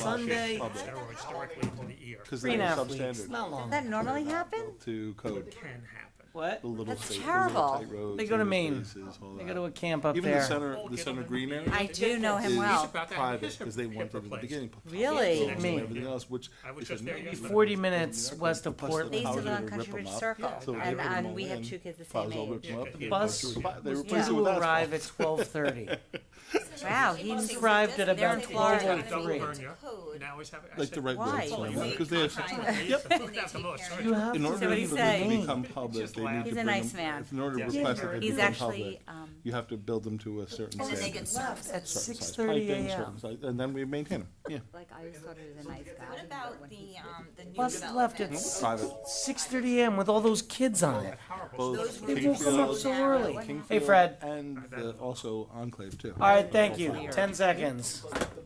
Sunday, public. Steroids directly into the ear. Because 3.5 they're weeks, substandard not long. Does that normally happen? to code. Can happen. What? The little That's space, terrible. The little tight roads, They go to and the Maine. spaces, all They that. go to a camp up Even there. the center green area I do know him is well. private because they wanted in the beginning. Really? and Me. everything else, which I was they just said, there no, yesterday. 40 minutes west of Plus Portland. They used to houses live on would rip Country them Ridge up. Circle, So they and, rip them and we away have and 2 kids the cars same all age. rip them up. Yeah, Bus, They replaced bus it will with arrive asphalt. at 12:30. Wow, he Arrived at They're about in Florida. 12:03. You now always have it. I Like the said, right Why? way, because they have. Yep. That's the most. You have In to order So what'd he for say? them to become public, Just they laugh. need to He's a bring nice them. man. In order to Yes. request that they He's become actually, public, you have to build them to a certain And then they standard. get service. At Certain size 6:30 piping, a.m. certain size- and then we maintain them. Yeah. like, I always thought he was a nice guy. What but about when he- the new Bus left at development? Private. 6:30 a.m. with all those kids on it. Both They woke them up Kingfield, so early. Kingfield Hey, Fred. and also Enclave too. All right, thank you. 10 seconds.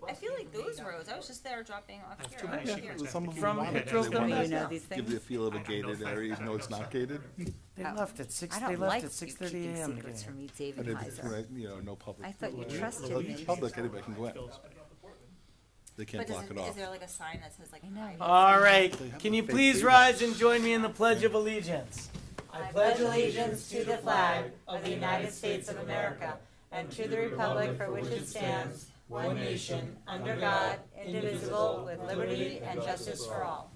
I feel like those roads, I was just there dropping off here. many Here. secrets. Some of them From wanted to. drove They them wanted Do back you know down. these to give you a things? feel of a gated area, even though it's not gated. They left at 6. I They don't left like at 6:30 keeping a.m. secrets today. from you, David And it's, Heiser. no public. I thought you Well, trusted well, me. it's public, anybody can go in. They can't But block it off. is there like a sign that says like, I know. All right, have can a you fake please beard. rise and join me in the Pledge of Allegiance? I pledge allegiance to the flag of the United States of America and to the republic for which it stands, one nation, under God, indivisible, with liberty and justice for all.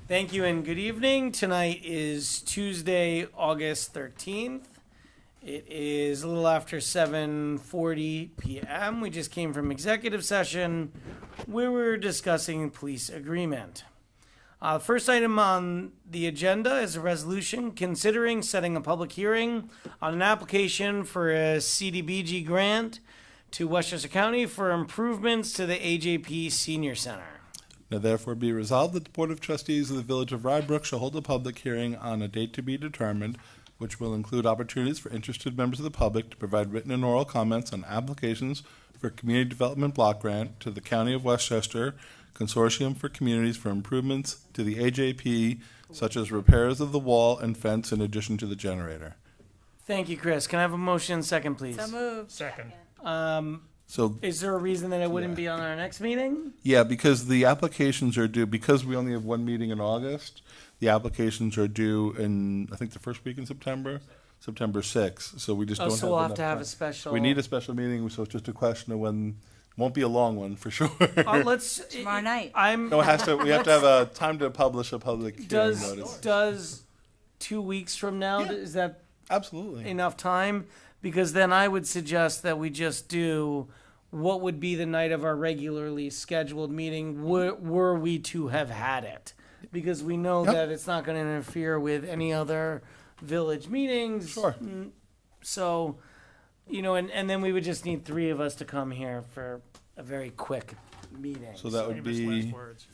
Thank you and good evening. Tonight is Tuesday, August 13th. It is a little after 7:40 p.m. We just came from executive session where we were discussing police agreement. The first item on the agenda is a resolution considering setting a public hearing on an application for a CDBG grant to Westchester County for improvements to the AJP Senior Center. Now therefore be resolved that the Board of Trustees of the Village of Rybrook shall hold a public hearing on a date to be determined, which will include opportunities for interested members of the public to provide written and oral comments on applications for Community Development Block Grant to the County of Westchester Consortium for Communities for improvements to the AJP, such as repairs of the wall and fence in addition to the generator. Thank you, Chris. Can I have a motion second, please? So moved. Second. So, Is there a reason that it wouldn't Yeah. be on our next meeting? yeah, because the applications are due, because we only have one meeting in August, the applications are due in, I think, the first week in September, September 6th. So we just Oh, don't have so we'll have enough to have time. a special. We need a special meeting, so it's just a question of when. Won't be a long one for sure. Let's Tomorrow night. I'm. No, it has to. We have to have a time to publish a public hearing notice. Does 2 weeks from now? Yeah. Is that Absolutely. enough time? Because then I would suggest that we just do what would be the night of our regularly scheduled meeting. Were we to have had it? Because we know Yep. that it's not going to interfere with any other village meetings. Sure. So, and then we would just need 3 of us to come here for a very quick meeting. So that would Famous be last words.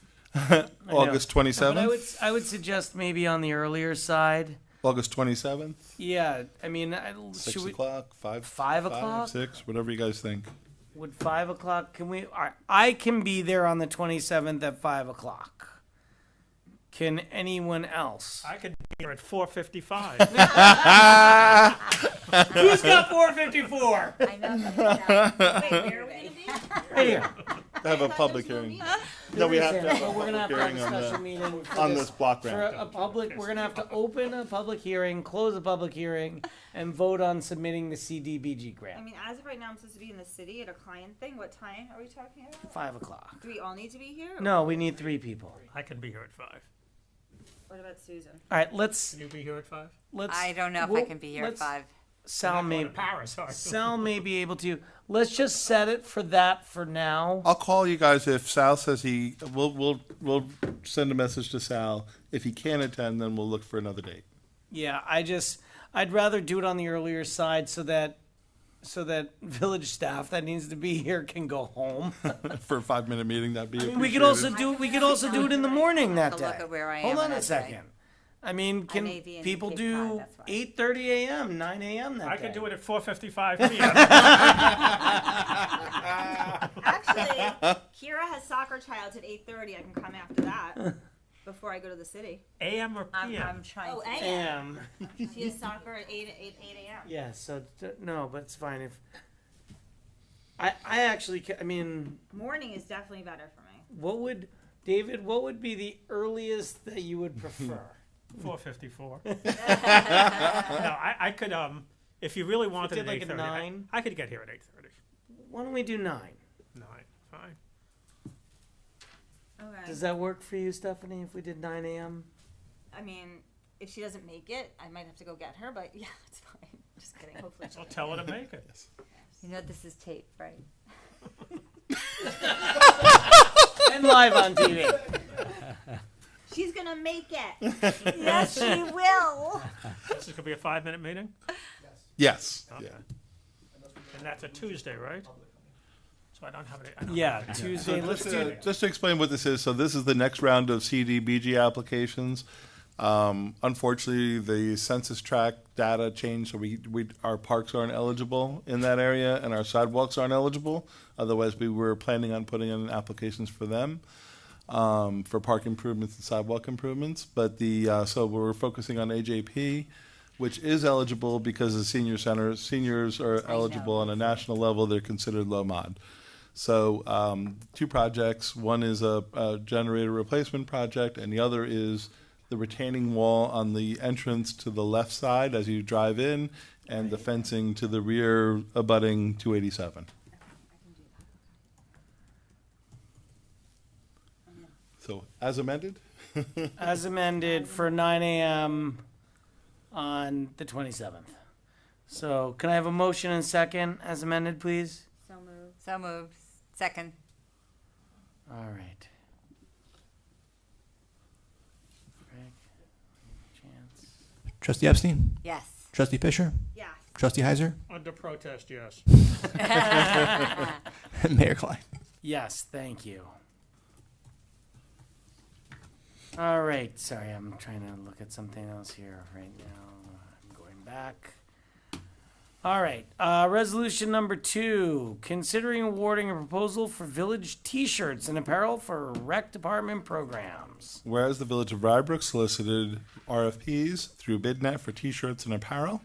August But 27th. I would suggest maybe on the earlier side. August 27th. Yeah, I mean, 6 should we? o'clock, 5. 5 o'clock? 6, whatever you guys think. Would 5 o'clock? Can we? I can be there on the 27th at 5 o'clock. Can anyone else? I could be here at 4:55. Who's got 454? I know. that. Wait, where are we gonna be? Right here. To have a public hearing. No, we have to have a But we're gonna have public to have hearing a on special the, meeting for on this block for grant. a public. We're gonna have to open a public hearing, close a public hearing, and vote on submitting the CDBG I grant. mean, as of right now, I'm supposed to be in the city at a client thing. What time are we talking about? 5 o'clock. Do we all need to be here? No, we need 3 people. I can be here at 5. What about Susan? All right, let's Can you be here at 5? let's. I don't know if I we'll- can be here at let's- 5. Sal Not may. going to Paris, are you? Sal may be able to. Let's just set it for that for now. I'll call you guys if Sal says we'll send a message to Sal. If he can't attend, then we'll look for another date. Yeah, I'd rather do it on the earlier side so that village staff that needs to be here can go home. For a 5-minute meeting, that'd be we could also do it in the morning that To day. look at where I Hold am on on a that day. second. I mean, can may be in people Cape do Cod, that's why. 8:30 a.m., 9 a.m. that I day? could do it at 4:55 p.m. Actually, Kira has soccer tryouts at 8:30. I can come after that before I go to the city. a.m. or I'm p.m.? trying Oh, to. a.m. a.m. She has soccer at 8 a.m. Yeah, so no, but it's fine if I actually, I mean, Morning is definitely better for me. what would, David, what would be the earliest that you would prefer? 4:54. No, I could, if you really wanted did at like a 8:30, 9? I could get here at 8:30. Why don't we do 9? 9, fine. Okay. Does that work for you, Stephanie, if we did 9 a.m.? I mean, if she doesn't make it, I might have to go get her, but yeah, it's fine. Just kidding. Hopefully she'll I'll tell her to make it. You know this is tape, right? And live on TV. She's gonna make it. Yes, she will. This is going to be a 5-minute meeting? Yes. Okay. Yeah. And that's a Tuesday, right? So I don't have any. Yeah, Tuesday. So Let's do. just to explain what this is, so this is the next round of CDBG applications. Unfortunately, the census tract data changed, so our parks aren't eligible in that area, and our sidewalks aren't eligible. Otherwise, we were planning on putting in applications for them, for park improvements and sidewalk improvements. But so we're focusing on AJP, which is eligible because the seniors are eligible on a national level. They're considered low mod. So 2 projects. One is a generator replacement project, and the other is the retaining wall on the entrance to the left side as you drive in, and the fencing to the rear abutting 287. So as amended? As amended for 9 a.m. on the 27th. So can I have a motion and second as amended, please? So moved. So moved. Second. All right. Craig, chance. Trustee Epstein? Yes. Trustee Fisher? Yes. Trustee Heiser? Under protest, yes. Mayor Klein? Yes, thank you. All right, sorry, I'm trying to look at something else here right now. I'm going back. All right, resolution number 2, considering awarding a proposal for village t-shirts and apparel for rec department programs. Whereas the Village of Rybrook solicited RFPs through BidNet for T-shirts and apparel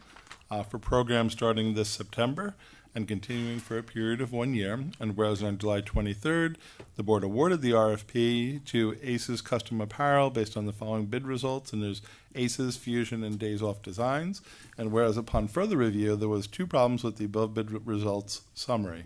for programs starting this September and continuing for a period of 1 year. And whereas on July 23rd, the board awarded the RFP to Aces Custom Apparel based on the following bid results, and there's Aces, Fusion, and Days Off Designs. And whereas upon further review, there was 2 problems with the above bid results summary.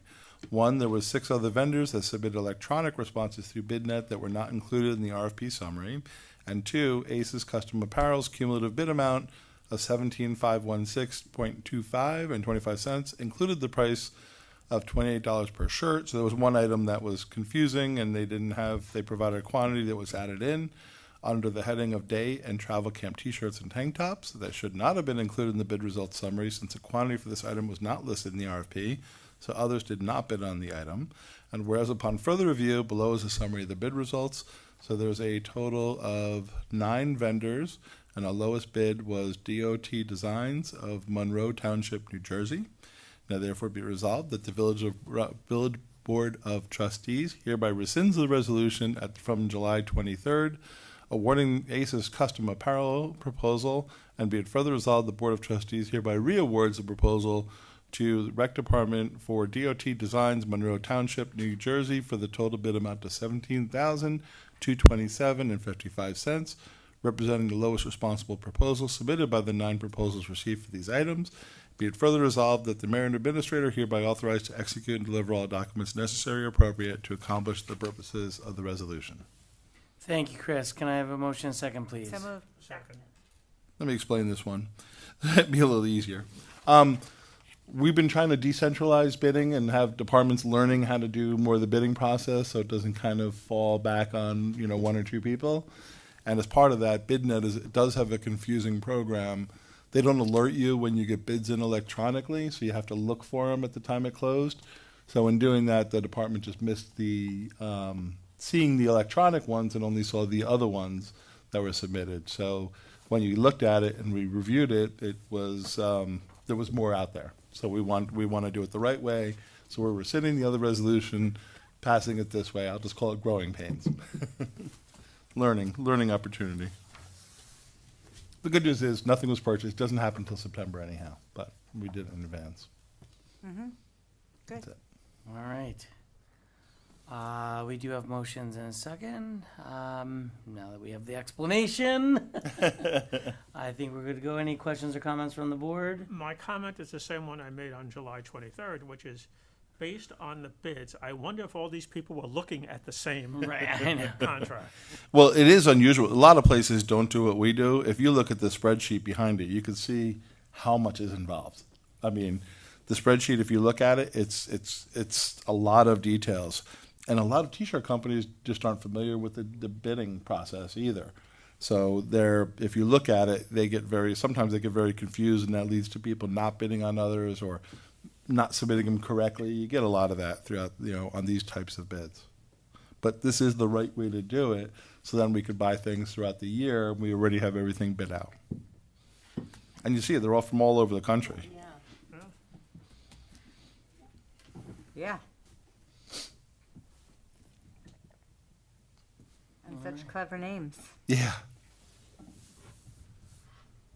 1, there was 6 other vendors that submitted electronic responses through BidNet that were not included in the RFP summary. And 2, Aces Custom Apparel's cumulative bid amount of $17,516.25 and 25 cents included the price of $28 per shirt. So there was one item that was confusing, and they provided a quantity that was added in under the heading of day and travel camp t-shirts and tank tops that should not have been included in the bid results summary, since the quantity for this item was not listed in the RFP, so others did not bid on the item. And whereas upon further review, below is a summary of the bid results. So there's a total of 9 vendors, and our lowest bid was DOT Designs of Monroe Township, New Jersey. Now therefore be resolved that the Village Board of Trustees hereby rescinds the resolution from July 23rd, awarding Aces Custom Apparel proposal, and be it further resolved, the Board of Trustees hereby reawards the proposal to the Rec Department for DOT Designs, Monroe Township, New Jersey, for the total bid amount to $17,227.55, representing the lowest responsible proposal submitted by the 9 proposals received for these items. Be it further resolved that the mayor and administrator hereby authorized to execute and deliver all documents necessary or appropriate to accomplish the purposes of the resolution. Thank you, Chris. Can I have a motion and second, please? So moved. Second. Let me explain this one. It'd be a little easier. We've been trying to decentralize bidding and have departments learning how to do more of the bidding process, so it doesn't kind of fall back on 1 or 2 people. And as part of that, BidNet does have a confusing program. They don't alert you when you get bids in electronically, so you have to look for them at the time it closed. So in doing that, the department just missed seeing the electronic ones and only saw the other ones that were submitted. So when you looked at it and we reviewed it, it was there was more out there. So we want to do it the right way. So we're rescinding the other resolution, passing it this way. I'll just call it growing pains. Learning opportunity. The good news is nothing was purchased. It doesn't happen until September anyhow, but we did it in advance. Good. That's it. All right. We do have motions in a second. Now that we have the explanation, I think we're good to go. Any questions or comments from the board? My comment is the same one I made on July 23rd, which is, based on the bids, I wonder if all these people were looking at the same Right, I know. contract. Well, it is unusual. A lot of places don't do what we do. If you look at the spreadsheet behind it, you can see how much is involved. I mean, the spreadsheet, if you look at it, it's a lot of details. And a lot of t-shirt companies just aren't familiar with the bidding process either. So if you look at it, sometimes they get very confused, and that leads to people not bidding on others or not submitting them correctly. You get a lot of that throughout, on these types of bids. But this is the right way to do it, so then we could buy things throughout the year, and we already have everything bid out. And you see, they're all from all over the country. Yeah. And such clever names. Yeah.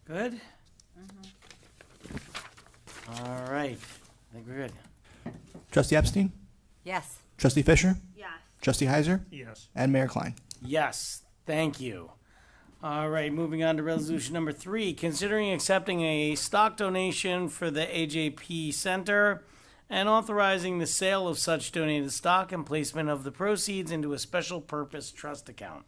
Good? All right. I think we're good. Trustee Epstein? Yes. Trustee Fisher? Yes. Trustee Heiser? Yes. And Mayor Klein. Yes, thank you. All right, moving on to resolution number 3, considering accepting a stock donation for the AJP Center and authorizing the sale of such donated stock and placement of the proceeds into a special purpose trust account.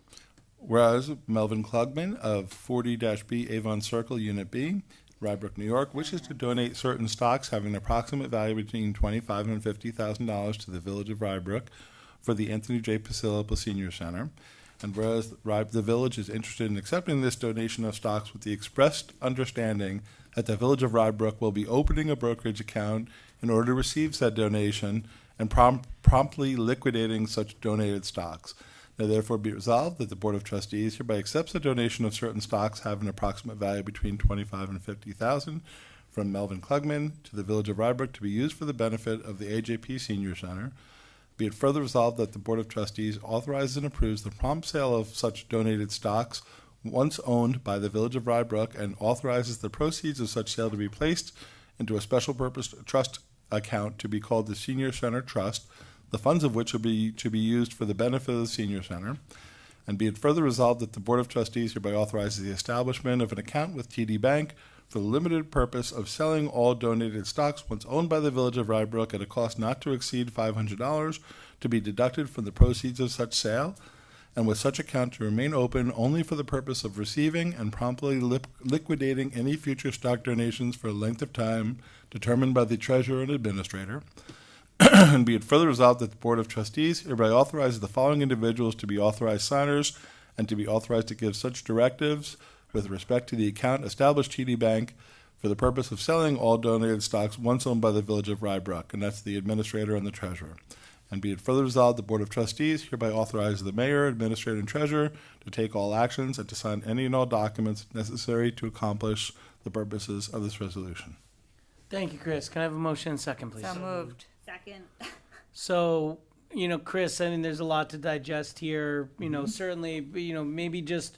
Whereas Melvin Klugman of 40-B Avon Circle, Unit B, Rybrook, New York, wishes to donate certain stocks having an approximate value between $25,000 and $50,000 to the Village of Rybrook for the Anthony J. Pasillo Senior Center. And whereas the Village is interested in accepting this donation of stocks with the expressed understanding that the Village of Rybrook will be opening a brokerage account in order to receive said donation and promptly liquidating such donated stocks. Now therefore be resolved that the Board of Trustees hereby accepts the donation of certain stocks having an approximate value between $25,000 and $50,000 from Melvin Klugman to the Village of Rybrook to be used for the benefit of the AJP Senior Center. Be it further resolved that the Board of Trustees authorizes and approves the prompt sale of such donated stocks once owned by the Village of Rybrook and authorizes the proceeds of such sale to be placed into a special purpose trust account to be called the Senior Center Trust, the funds of which will be to be used for the benefit of the Senior Center. And be it further resolved that the Board of Trustees hereby authorizes the establishment of an account with TD Bank for the limited purpose of selling all donated stocks once owned by the Village of Rybrook at a cost not to exceed $500 to be deducted from the proceeds of such sale, and with such account to remain open only for the purpose of receiving and promptly liquidating any future stock donations for a length of time determined by the Treasurer and Administrator. And be it further resolved that the Board of Trustees hereby authorizes the following individuals to be authorized signers and to be authorized to give such directives with respect to the account established TD Bank for the purpose of selling all donated stocks once owned by the Village of Rybrook, and that's the Administrator and the Treasurer. And be it further resolved, the Board of Trustees hereby authorizes the Mayor, Administrator, and Treasurer to take all actions and to sign any and all documents necessary to accomplish the purposes of this resolution. Thank you, Chris. Can I have a motion and second, please? So moved. Second. So, Chris, I mean, there's a lot to digest here. Certainly, maybe just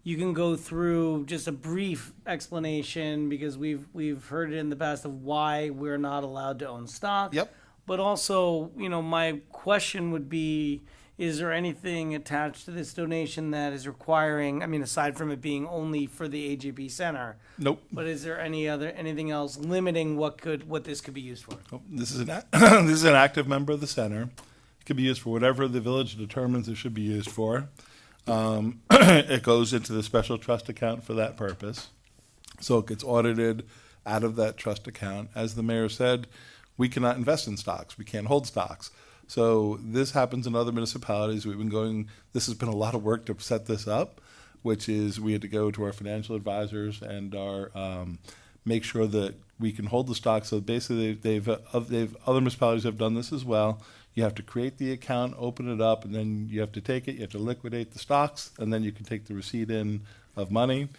you can go through just a brief explanation, because we've heard it in the past of why we're not allowed to own stock. Yep. But also, my question would be, is there anything attached to this donation that is requiring, aside from it being only for the AJP Center, Nope. but is there anything else limiting what this could be used for? Oh, this is an active member of the center. It can be used for whatever the village determines it should be used for. It goes into the special trust account for that purpose. So it gets audited out of that trust account. As the mayor said, we cannot invest in stocks. We can't hold stocks. So this happens in other municipalities. This has been a lot of work to set this up, which is we had to go to our financial advisors and make sure that we can hold the stock. So basically, other municipalities have done this as well. You have to create the account, open it up, and then you have to take it. You have to liquidate the stocks, and then you can take the receipt in of money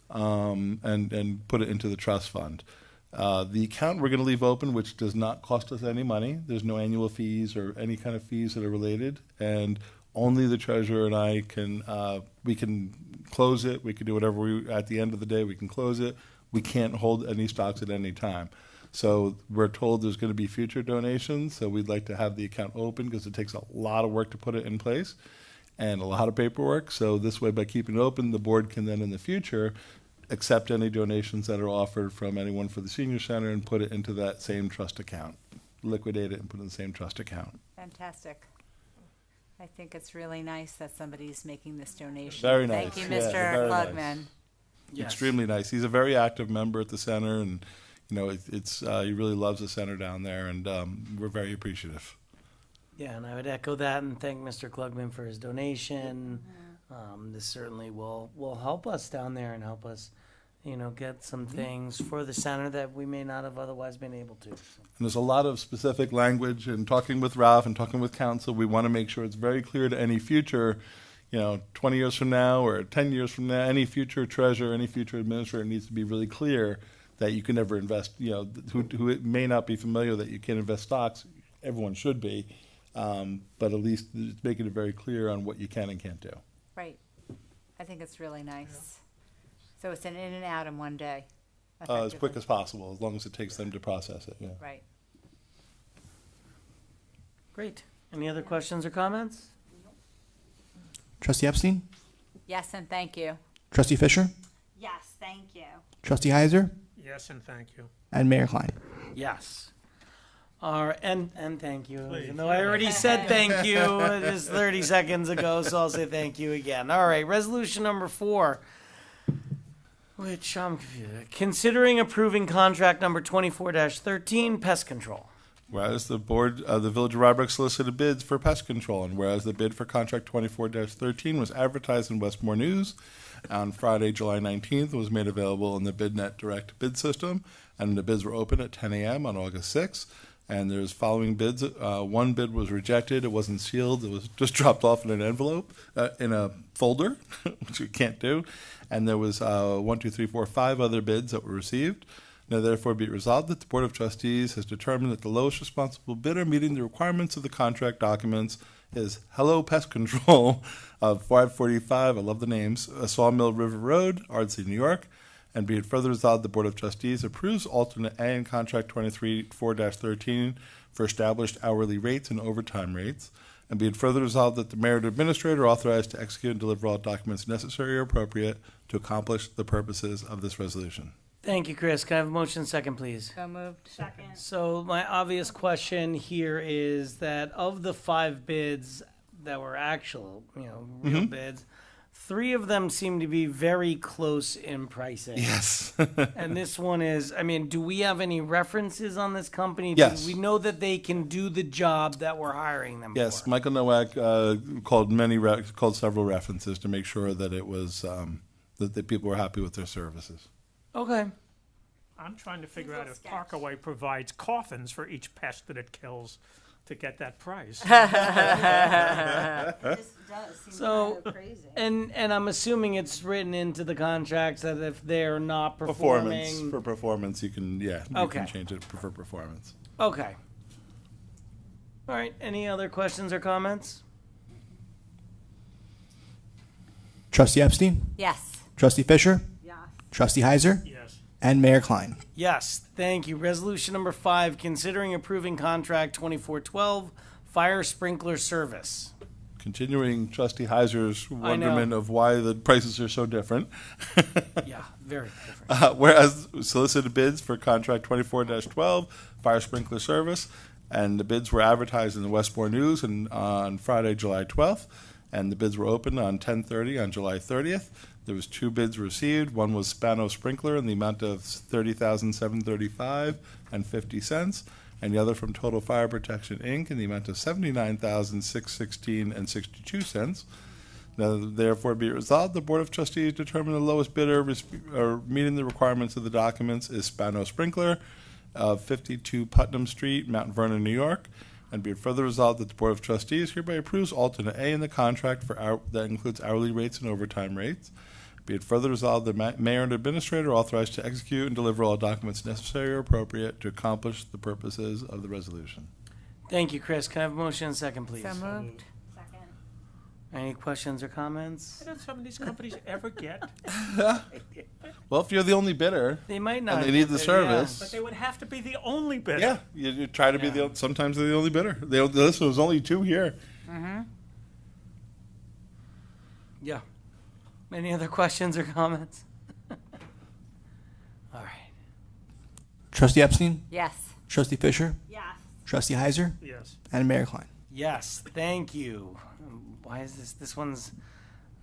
and put it into the trust fund. The account we're going to leave open, which does not cost us any money. There's no annual fees or any kind of fees that are related, and only the treasurer and I we can close it. We can do whatever at the end of the day, we can close it. We can't hold any stocks at any time. So we're told there's going to be future donations, so we'd like to have the account open because it takes a lot of work to put it in place and a lot of paperwork. So this way, by keeping it open, the board can then in the future accept any donations that are offered from anyone for the senior center and put it into that same trust account, liquidate it and put it in the same trust account. Fantastic. I think it's really nice that somebody's making this donation. Very Thank nice. you, Yeah, Mr. very nice. Klugman. Yes. Extremely nice. He's a very active member at the center, and he really loves the center down there, and we're very appreciative. Yeah, and I would echo that and thank Mr. Klugman for his donation. This certainly will help us down there and help us, get some things for the center that we may not have otherwise been able to. And there's a lot of specific language, and talking with Ralph and talking with council, we want to make sure it's very clear to any future, 20 years from now or 10 years from now, any future treasurer, any future administrator needs to be really clear that you can never invest, who it may not be familiar that you can't invest stocks, everyone should be, but at least it's making it very clear on what you can and can't do. Right. I think it's really nice. So it's an in and out in one day. As quick effectively. as possible, as long as it takes them to process it, yeah. Right. Great. Any other questions or comments? Trustee Epstein? Yes, and thank you. Trustee Fisher? Yes, thank you. Trustee Heiser? Yes, and thank you. And Mayor Klein. Yes. All right, and thank you. Please. Even though I already said thank you just 30 seconds ago, so I'll say thank you again. All right, resolution number 4, which I'm confused. Considering approving contract number 24-13, pest control. Whereas the board, the Village of Rybrook solicited bids for pest control, and whereas the bid for contract 24-13 was advertised in Westmore News on Friday, July 19th, was made available in the BidNet Direct bid system, and the bids were open at 10 a.m. on August 6th. And there's following bids. One bid was rejected. It wasn't sealed. It was just dropped off in an envelope, in a folder, which you can't do. And there was 5 other bids that were received. Now, therefore, be it resolved that the Board of Trustees has determined that the lowest responsible bidder meeting the requirements of the contract documents is Hello Pest Control of 545, I love the names, Sawmill River Road, Ardsley, New York. And be it further resolved, the Board of Trustees approves alternate A in contract 24-13 for established hourly rates and overtime rates. And be it further resolved that the mayor and administrator are authorized to execute and deliver all documents necessary or appropriate to accomplish the purposes of this resolution. Thank you, Chris. Can I have a motion second, please? So moved. Second. So my obvious question here is that of the 5 bids that were actual, real bids, 3 of them seem to be very close in pricing. Yes. And this one is, do we have any references on this company? Yes. Do we know that they can do the job that we're hiring them Yes, for? Michael Nowak called several references to make sure that it was that the people were happy with their services. Okay. I'm trying to figure Seems out like if sketch. Parkaway provides coffins for each pest that it kills to get that price. It just does seem So- kind of crazy. And I'm assuming it's written into the contracts that if they're not performing. For performance, you can Okay. change it for performance. Okay. All right. Any other questions or comments? Trustee Epstein? Yes. Trustee Fisher? Yes. Trustee Heiser? Yes. And Mayor Klein. Yes, thank you. Resolution number 5, considering approving contract 2412, fire sprinkler service. Continuing Trustee Heiser's wonderment of why the prices are so different. Yeah, very different. Whereas solicited bids for contract 24-12, fire sprinkler service, and the bids were advertised in the Westmore News on Friday, July 12th, and the bids were opened on 10:30 on July 30th. There was 2 bids received. One was Spano Sprinkler in the amount of $30,735.50, and the other from Total Fire Protection Inc. in the amount of $79,616.62. Now, therefore, be it resolved, the Board of Trustees determined the lowest bidder meeting the requirements of the documents is Spano Sprinkler of 52 Putnam Street, Mount Vernon, New York. And be it further resolved that the Board of Trustees hereby approves alternate A in the contract that includes hourly rates and overtime rates. Be it further resolved that mayor and administrator are authorized to execute and deliver all documents necessary or appropriate to accomplish the purposes of the resolution. Thank you, Chris. Can I have a motion and second, please? So moved. Second. Any questions or comments? Don't some of these companies ever get? Well, if you're the only bidder, They might not. and they need get the there, yeah. service. But they would have to be the only bidder. Yeah, you try to be Yeah. sometimes they're the only bidder. This was only two here. Yeah. Any other questions or comments? All right. Trustee Epstein? Yes. Trustee Fisher? Yes. Trustee Heiser? Yes. And Mayor Klein. Yes, thank you. Why is this one's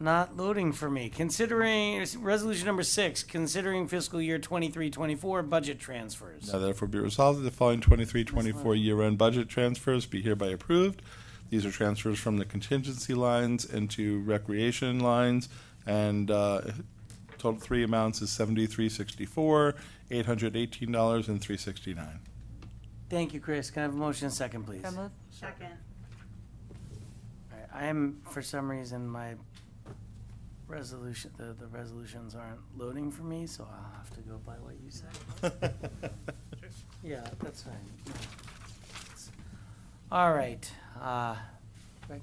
not loading for me? Considering resolution number 6, considering fiscal year 23-24 budget transfers. Now therefore be resolved that the following 23-24 year-end budget transfers be hereby approved. These are transfers from the contingency lines into recreation lines, and total three amounts is $73.64, $818, and $369. Thank you, Chris. Can I have a motion and second, please? So moved. Second. All right, I am, for some reason, my resolution, the resolutions aren't loading for me, so I'll have to go by what you said. Yeah, that's fine. No. All right. Greg?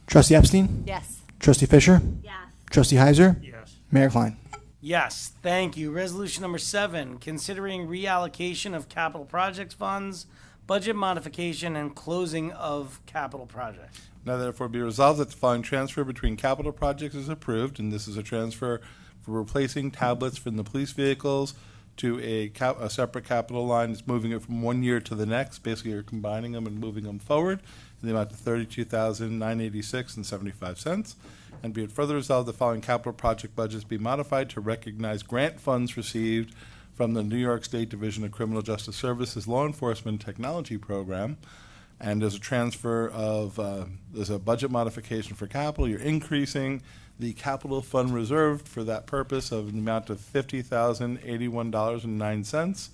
Trustee Epstein? Yes. Trustee Fisher? Yes. Trustee Heiser? Yes. Mayor Klein. Yes, thank you. Resolution number 7, considering reallocation of capital projects funds, budget modification, and closing of capital projects. Now therefore be resolved that the following transfer between capital projects is approved, and this is a transfer for replacing tablets from the police vehicles to a separate capital line. It's moving it from 1 year to the next. Basically, you're combining them and moving them forward in the amount of $32,986.75. And be it further resolved, the following capital project budgets be modified to recognize grant funds received from the New York State Division of Criminal Justice Services Law Enforcement Technology Program. And there's a transfer of, there's a budget modification for capital. You're increasing the capital fund reserved for that purpose of the amount of $50,081.09,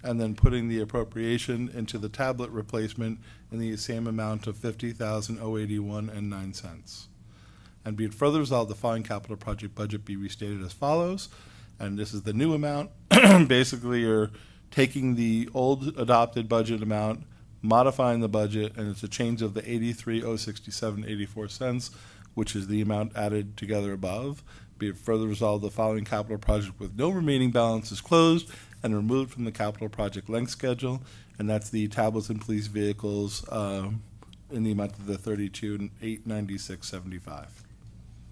and then putting the appropriation into the tablet replacement in the same amount of $50,081.09. And be it further resolved, the following capital project budget be restated as follows, and this is the new amount. Basically, you're taking the old adopted budget amount, modifying the budget, and it's a change of the $83,067.84, which is the amount added together above. Be it further resolved, the following capital project with no remaining balance is closed and removed from the capital project length schedule, and that's the tablets and police vehicles in the amount of the $32,896.75.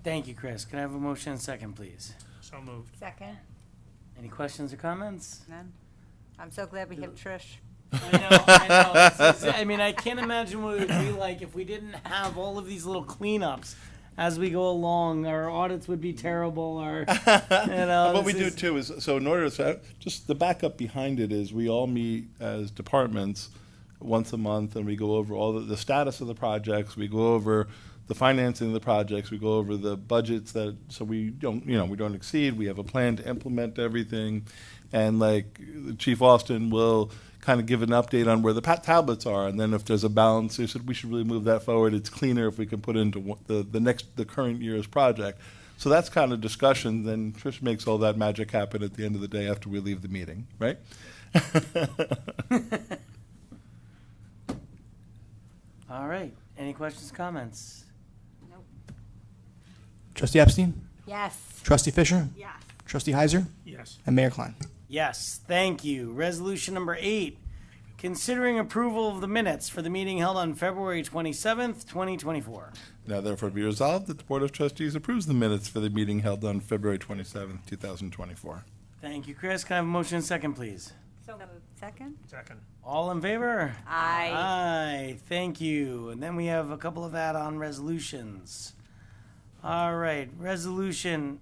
Thank you, Chris. Can I have a motion and second, please? So moved. Second. Any questions or comments? None. I'm so glad we have Trish. I know. I mean, I can't imagine what it would be like if we didn't have all of these little cleanups as we go along. Our audits would be terrible. What we this do is- too is, so in order to, just the backup behind it is we all meet as departments once a month, and we go over all the status of the projects. We go over the financing of the projects. We go over the budgets so we don't, we don't exceed. We have a plan to implement everything. And like Chief Austin will kind of give an update on where the tablets are. And then if there's a balance, they said we should really move that forward. It's cleaner if we can put it into the current year's project. So that's kind of discussion. Then Trish makes all that magic happen at the end of the day after we leave the meeting, right? All right. Any questions, comments? Nope. Trustee Epstein? Yes. Trustee Fisher? Yes. Trustee Heiser? Yes. And Mayor Klein. Yes, thank you. Resolution number 8, considering approval of the minutes for the meeting held on February 27th, 2024. Now therefore be resolved that the Board of Trustees approves the minutes for the meeting held on February 27th, 2024. Thank you, Chris. Can I have a motion and second, please? So moved. Second. Second. All in favor? Aye. Aye, thank you. And then we have a couple of add-on resolutions. All right, resolution,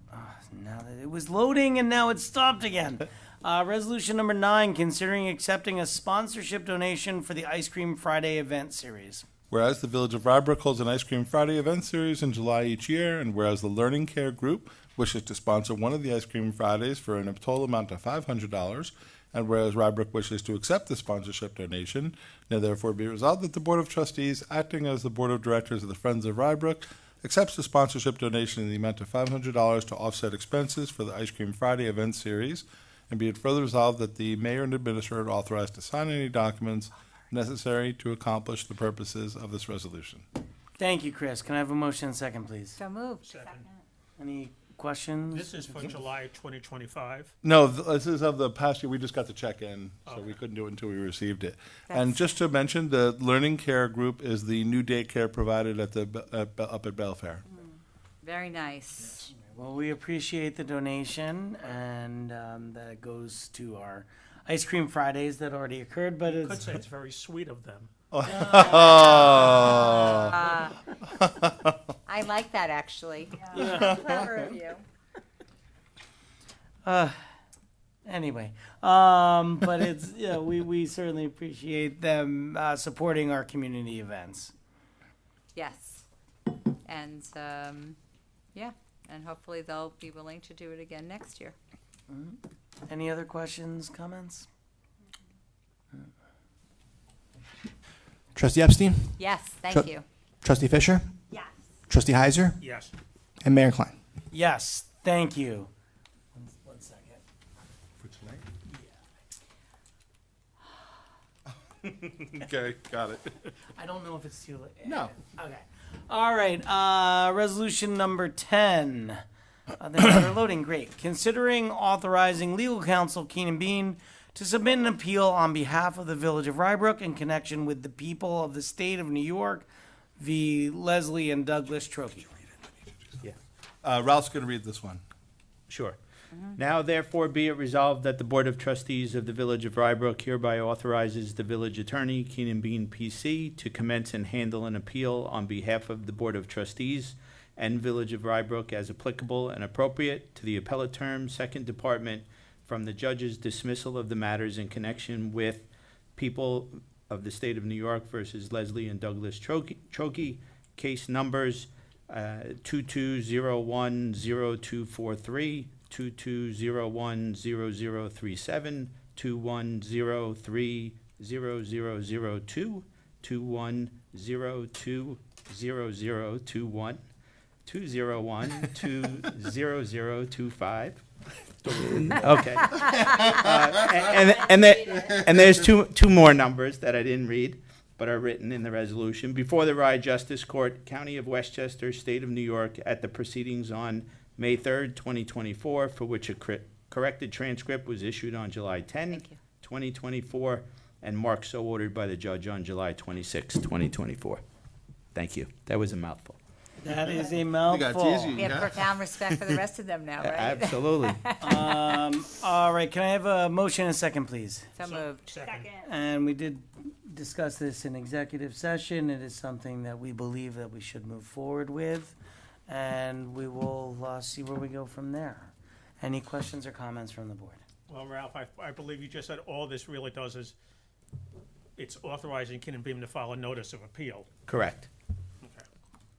now that it was loading and now it's stopped again. Resolution number 9, considering accepting a sponsorship donation for the Ice Cream Friday event series. Whereas the Village of Rybrook holds an Ice Cream Friday event series in July each year, and whereas the Learning Care Group wishes to sponsor one of the Ice Cream Fridays for a total amount of $500, and whereas Rybrook wishes to accept the sponsorship donation, now therefore be resolved that the Board of Trustees, acting as the Board of Directors of the Friends of Rybrook, accepts the sponsorship donation in the amount of $500 to offset expenses for the Ice Cream Friday event series, and be it further resolved that the mayor and administrator are authorized to sign any documents necessary to accomplish the purposes of this resolution. Thank you, Chris. Can I have a motion and second, please? So moved. Second. Any questions? This is for July 2025. No, this is of the past year. We just got the check in, so we couldn't do it until we received it. And That's- just to mention, the Learning Care Group is the new daycare provided at up at Belfair. Very nice. Well, we appreciate the donation, and that goes to our Ice Cream Fridays that already occurred, but Could it's say it's very sweet of them. Oh. I like that, actually. Clever of you. anyway. But it's we certainly appreciate them supporting our community events. Yes. And, yeah, and hopefully they'll be willing to do it again next year. Any other questions, comments? Trustee Epstein? Yes, thank Sure. you. Trustee Fisher? Yes. Trustee Heiser? Yes. And Mayor Klein. Yes, thank you. One second. Okay, got it. I don't know if it's too late. No. Okay. All right. Resolution number 10. They're loading. Great. Considering authorizing legal counsel Keenan Bean to submit an appeal on behalf of the Village of Rybrook in connection with the people of the state of New York v. Leslie and Douglas Trokey. Ralph's going to read this one. Sure. Now therefore be it resolved that the Board of Trustees of the Village of Rybrook hereby authorizes the village attorney, Keenan Bean, P.C., to commence and handle an appeal on behalf of the Board of Trustees and Village of Rybrook as applicable and appropriate to the appellate term, Second Department, from the judge's dismissal of the matters in connection with people of the state of New York versus Leslie and Douglas Trokey, case numbers 22010243, 22010037, 21030002, 21020021, 201-20025. Okay. And there's two more numbers that I didn't read, but are written in the resolution. Before the Rye Justice Court, County of Westchester, State of New York, at the proceedings on May 3rd, 2024, for which a corrected transcript was issued on July 10, Thank you. 2024, and marked so ordered by the judge on July 26, 2024. Thank you. That was a mouthful. That is a got mouthful. easy. We have profound respect for the rest of them now, right? Absolutely. All right. Can I have a motion and a second, please? So moved. Second. And we did discuss this in executive session. It is something that we believe that we should move forward with, and we will see where we go from there. Any questions or comments from the board? Well, Ralph, I believe you just said all this really does is it's authorizing Keenan Bean to file a notice of appeal. Correct. Okay.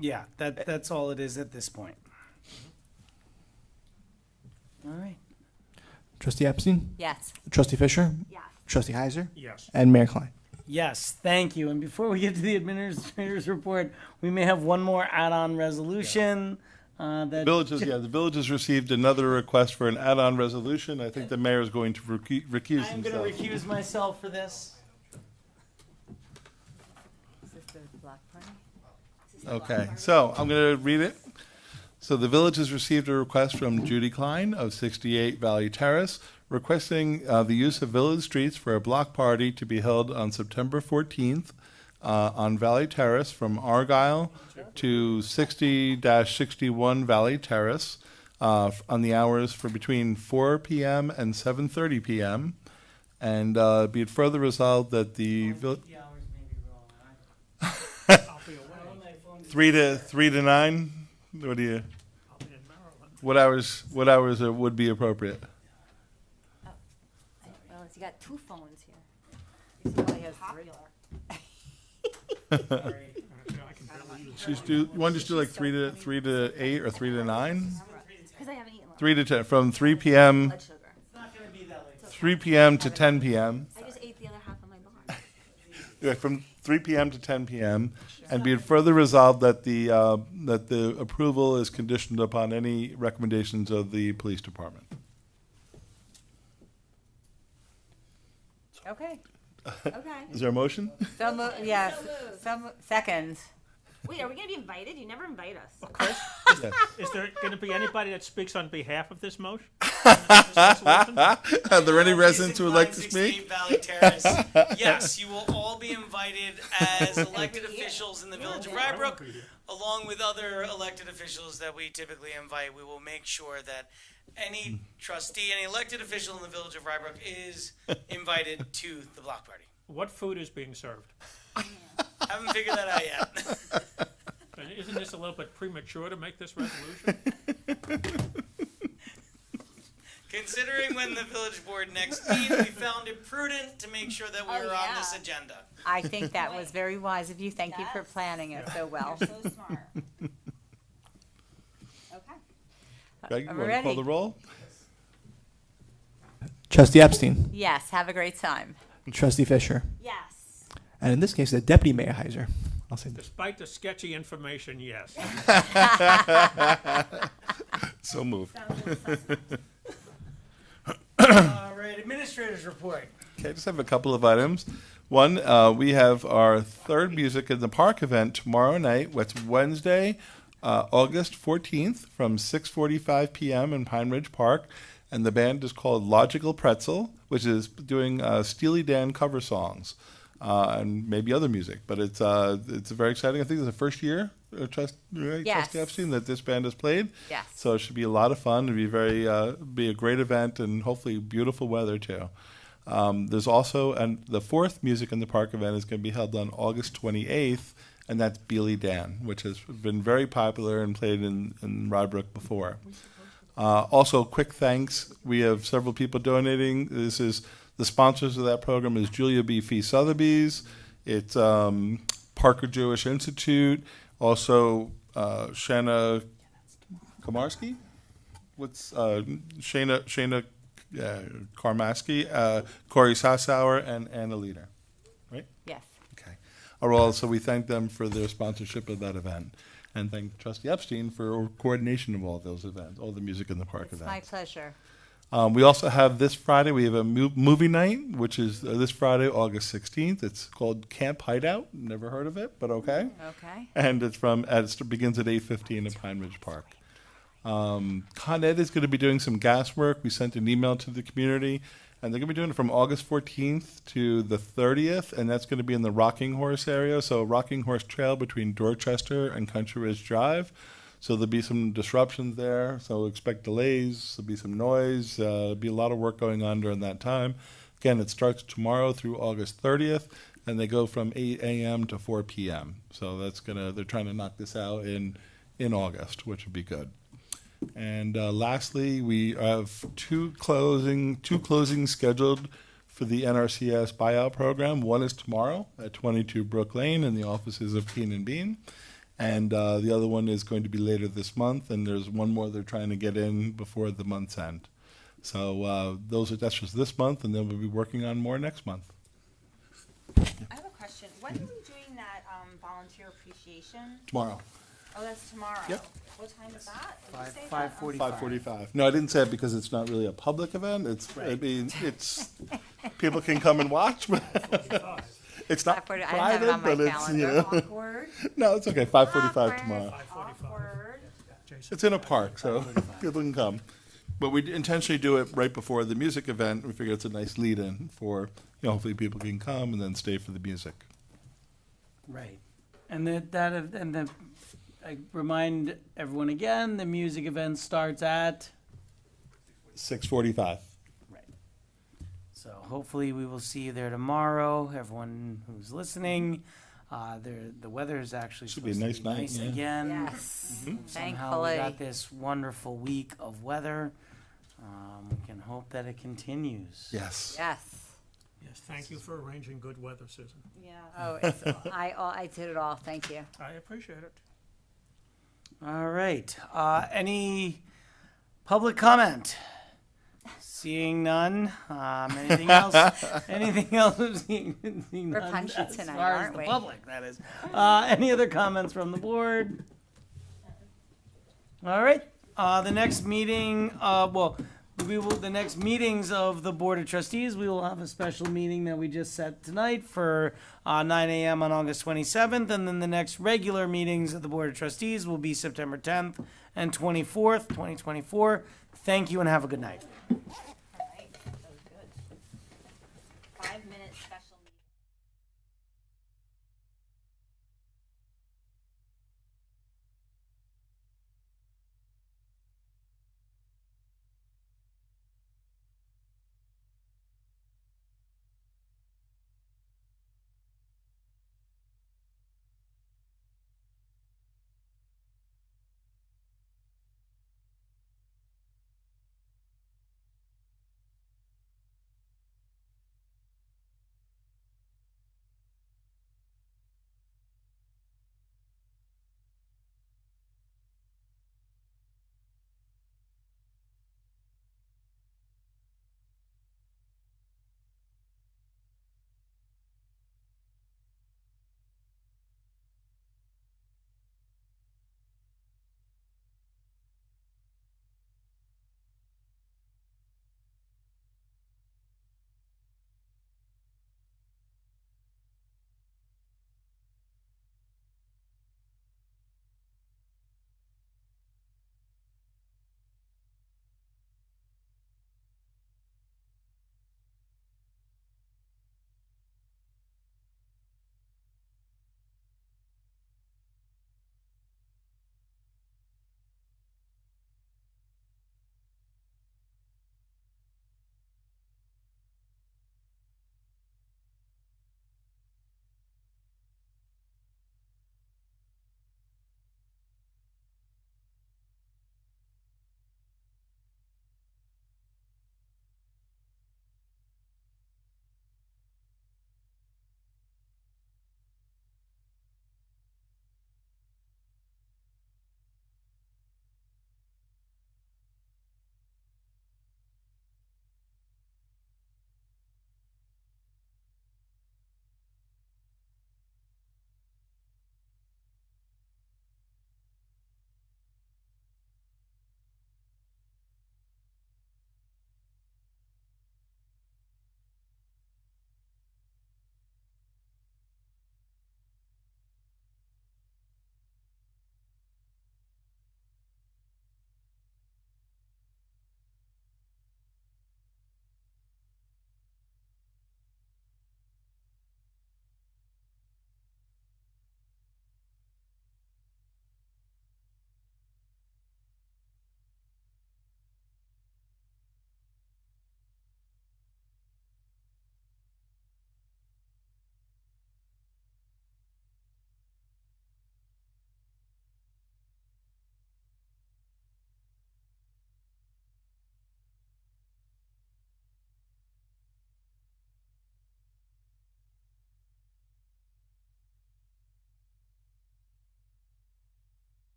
Yeah, that's all it is at this point. All right. Trustee Epstein? Yes. Trustee Fisher? Yes. Trustee Heiser? Yes. And Mayor Klein. Yes, thank you. And before we get to the administrator's report, we may have one more add-on resolution. That The village has received another request for an add-on resolution. I think the mayor is going to recuse I'm going to himself. recuse myself for this. Is this the block party? Okay, so I'm going to read it. So the village has received a request from Judy Klein of 68 Valley Terrace requesting the use of village streets for a block party to be held on September 14th on Valley Terrace from Argyle to 60-61 Valley Terrace on the hours for between 4 p.m. and 7:30 p.m. And be it further resolved that the village... The hours may be wrong. I'll be away. 3 to 9? What do you... I'll be in Maryland. What hours would be appropriate? Well, you got two phones here. He only has three. Yeah, I can barely use You want to just do like 3 to 8 or 3 to 9? Because I haven't eaten lunch. 3 to 10 from 3 p.m. Blood sugar. It's not going to be that late. 3 p.m. to 10 p.m. I just ate the other half of my bar. Yeah, from 3 p.m. to 10 p.m. And be it further resolved that the approval is conditioned upon any recommendations of the police department. Okay. Okay. Is there a motion? So moved, yes. Seconds. Wait, are we gonna be invited? You never invite us. Chris, Yes. is there gonna be anybody that speaks on behalf of this motion? Are there any residents who would like to speak? Valley Terrace. Yes, you will all be invited as elected officials in the Village of Rybrook, along with other elected officials that we typically invite. We will make sure that any trustee, any elected official in the Village of Rybrook is invited to the block party. What food is being served? Haven't figured that out yet. And isn't this a little bit premature to make this resolution? Considering when the village board next meet, we found it prudent to make sure that we Oh, were on yeah. this agenda. I think that was very wise of you. Thank you for Yes. planning it so well. You're so smart. Okay. Greg, you Are want we to call ready? the roll? Trustee Epstein. Yes, have a great time. Trustee Fisher. Yes. And in this case, the Deputy Mayor Heiser. I'll say this. Despite the sketchy information, yes. So moved. Sounds a little suspect. All right, administrators report. Okay, I just have a couple of items. One, we have our third Music in the Park event tomorrow night. It's Wednesday, August 14th from 6:45 p.m. in Pine Ridge Park. And the band is called Logical Pretzel, which is doing Steely Dan cover songs and maybe other music. But it's very exciting. I think it's the first year, Yes. Trustee Epstein, that this band has played. Yes. So it should be a lot of fun. It'll be be a great event and hopefully beautiful weather too. There's also the fourth Music in the Park event is going to be held on August 28th, and that's Steely Dan, which has been very popular and played in Rybrook before. Also, quick thanks. We have several people donating. This is the sponsors of that program is Julia B. Fee Sotheby's. It's Parker Jewish Institute. Also, Shanna Komarski. What's Shana Karmaski, Corey Sassauer, and Anna Leader. Right? Yes. Okay. All so we thank them for their sponsorship of that event. And thank Trustee Epstein for coordination of all those events, all the Music in the Park It's my events. pleasure. We also have this Friday, we have a movie night, which is this Friday, August 16th. It's called Camp Hideout. Never heard of it, but okay. Okay. And it begins at 8:15 in Pine Ridge Park. Con Ed is going to be doing some gas work. We sent an email to the community, and they're going to be doing it from August 14th to the 30th, and that's going to be in the Rocking Horse area. So Rocking Horse Trail between Dorchester and Country Ridge Drive. So there'll be some disruptions there. So expect delays. There'll be some noise. There'll be a lot of work going on during that time. Again, it starts tomorrow through August 30th, and they go from 8 a.m. to 4 p.m. So they're trying to knock this out in August, which would be good. And lastly, we have two closings scheduled for the NRCS buyout program. One is tomorrow at 22 Brook Lane in the offices of Keen & Bean. And the other one is going to be later this month, and there's one more they're trying to get in before the month's end. So that's just this month, and then we'll be working on more next month. I have a question. When are we doing that volunteer appreciation? Tomorrow. Oh, that's tomorrow. Yep. What time is that? Did you say that? 5:45. 5:45. No, I didn't say it because it's not really a public event. It's people can come and watch, but it's not 5:40. I didn't have it private, on my but it's calendar. Awkward. No, it's okay. 5:45 Awkward. tomorrow. Awkward. It's in a park, so people can come. But we intentionally do it right before the music event. We figure it's a nice lead-in for hopefully people can come and then stay for the music. Right. And I remind everyone again, the music event starts at 6:45. right. So hopefully we will see you there tomorrow. Everyone who's listening, the weather is actually Should be a supposed to nice be night, nice yeah. again. Yes. Somehow Thankfully. we got this wonderful week of weather. We can hope that it continues. Yes. Yes. Yes, thank you for arranging good weather, Susan. Yeah. Oh, I did it all. Thank you. I appreciate it. All right. Any public comment? Seeing none. Anything else? Anything else? Seeing We're none punchy as tonight, far as aren't the we? public, that is. Any other comments from the board? All right. The next meeting, The next meetings of the Board of Trustees, we will have a special meeting that we just set tonight for 9 a.m. on August 27th. And then the next regular meetings of the Board of Trustees will be September 10th and 24th, 2024. Thank you and have a good night.